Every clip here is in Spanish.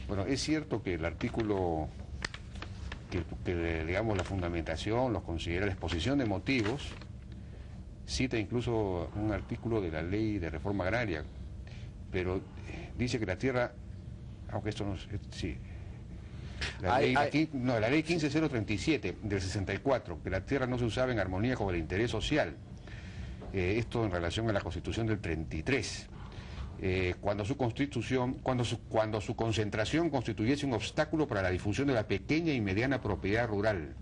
Bueno, es cierto que el artículo, digamos, la fundamentación, los considera la exposición de motivos, cita incluso un artículo de la ley de reforma agraria, pero dice que la tierra, aunque esto no es, sí, la ley 15037 del 64, que la tierra no se usaba en armonía con el interés social, esto en relación a la Constitución del 33. Cuando su concentración constituyese un obstáculo para la difusión de la pequeña y mediana propiedad rural.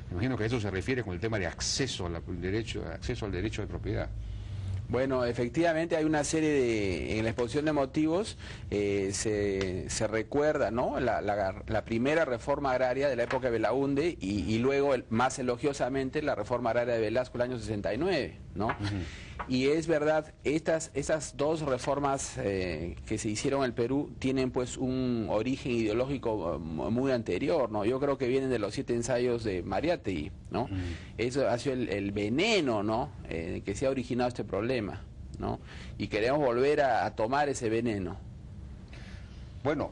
Me imagino que a eso se refiere con el tema de acceso al derecho de propiedad. Bueno, efectivamente hay una serie de, en la exposición de motivos se recuerda, ¿no?, la primera reforma agraria de la época de Belaúnde y luego más elogiosamente la reforma agraria de Velasco el año 69, ¿no? Y es verdad, esas dos reformas que se hicieron en el Perú tienen pues un origen ideológico muy anterior, ¿no? Yo creo que vienen de los 7 ensayos de Mariátegui, ¿no? Eso ha sido el veneno, ¿no?, que se ha originado este problema, ¿no? Y queremos volver a tomar ese veneno. Bueno,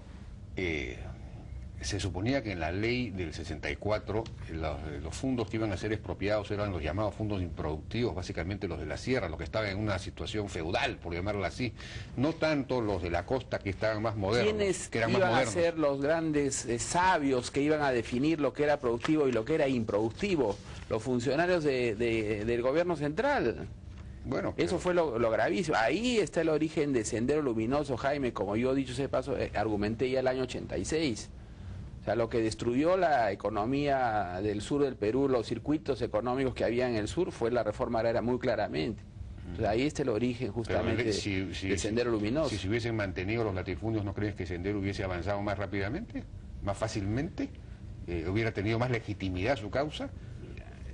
se suponía que en la ley del 64 los fondos que iban a ser expropiados eran los llamados fondos improductivos, básicamente los de la sierra, los que estaban en una situación feudal, por llamarlo así, no tanto los de la costa que estaban más modernos. ¿Quiénes que eran iban más modernos? a ser los grandes sabios que iban a definir lo que era productivo y lo que era improductivo? Los funcionarios del gobierno central. Bueno, eso fue lo gravísimo. Ahí está el origen de Sendero Luminoso, Jaime, como yo dicho ese paso, argumenté ya el año 86. O sea, lo que destruyó la economía del sur del Perú, los circuitos económicos que había en el sur, fue la reforma agraria muy claramente. Entonces, ahí está el origen justamente de Sendero Luminoso. Si se hubiesen mantenido los latifundios, ¿no crees que Sendero hubiese avanzado más rápidamente, más fácilmente? ¿Hubiera tenido más legitimidad su causa?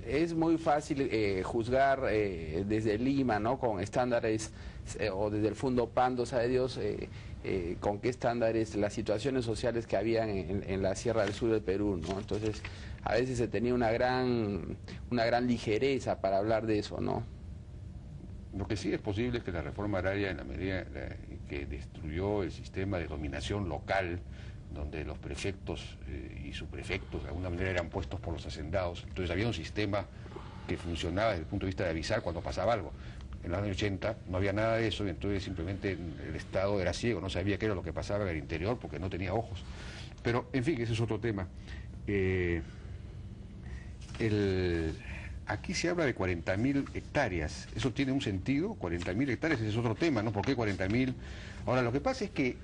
Es muy fácil juzgar desde Lima, ¿no?, con estándares, o desde el Fondo Pando, sabe Dios, con qué estándares, las situaciones sociales que habían en la Sierra del Sur del Perú, ¿no? Entonces, a veces se tenía una gran ligereza para hablar de eso, ¿no? Lo que sí es posible es que la reforma agraria, en la medida que destruyó el sistema de dominación local, donde los prefectos y subprefectos de alguna manera eran puestos por los hacendados, entonces había un sistema que funcionaba desde el punto de vista de avisar cuando pasaba algo. En los años 80 no había nada de eso y entonces simplemente el Estado era ciego, no sabía qué era lo que pasaba en el interior porque no tenía ojos. Pero, en fin, ese es otro tema. Aquí se habla de 40.000 hectáreas. ¿Eso tiene un sentido? 40.000 hectáreas, ese es otro tema, ¿no? ¿Por qué 40.000? Ahora, lo que pasa es que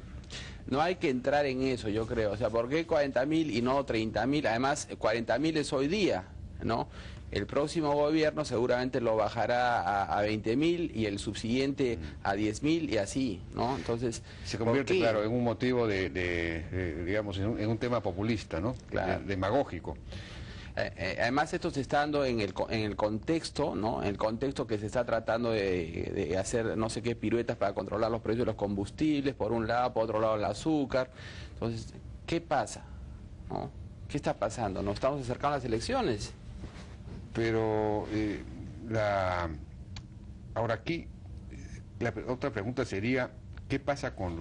no hay que entrar en eso, yo creo. O sea, ¿por qué 40.000 y no 30.000? Además, 40.000 es hoy día, ¿no? El próximo gobierno seguramente lo bajará a 20.000 y el subsiguiente a 10.000 y así, ¿no? Entonces se convierte, claro, en un motivo digamos, en un tema populista, ¿no? Claro. Demagógico. Además esto se está dando en el contexto, ¿no?, en el contexto que se está tratando de hacer no sé qué piruetas para controlar los precios de los combustibles, por un lado, por otro lado el azúcar. Entonces, ¿qué pasa?, ¿no? ¿Qué está pasando? ¿Nos estamos acercando a las elecciones? Pero ahora aquí la otra pregunta sería, ¿qué pasa con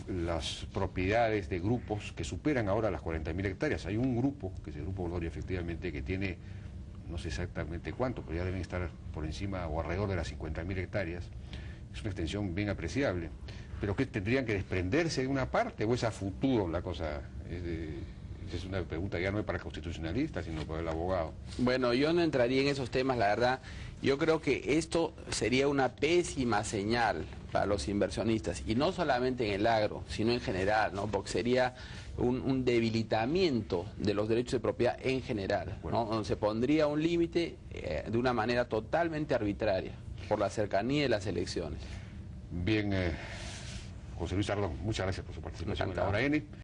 las propiedades de grupos que superan ahora las 40.000 hectáreas? Hay un grupo, que es el Grupo Gloria, efectivamente, que tiene, no sé exactamente cuánto, pero ya deben estar por encima o alrededor de las 50.000 hectáreas. Es una extensión bien apreciable. ¿Pero qué, tendrían que desprenderse de una parte o es a futuro la cosa? Esa es una pregunta ya no es para el constitucionalista, sino para el abogado. Bueno, yo no entraría en esos temas, la verdad. Yo creo que esto sería una pésima señal para los inversionistas, y no solamente en el agro, sino en general, ¿no? Porque sería un debilitamiento de los derechos de propiedad en general, ¿no? Donde se pondría un límite de una manera totalmente arbitraria, por la cercanía de las elecciones. Bien, José Luis Ardón, muchas gracias por su participación en la Hora N.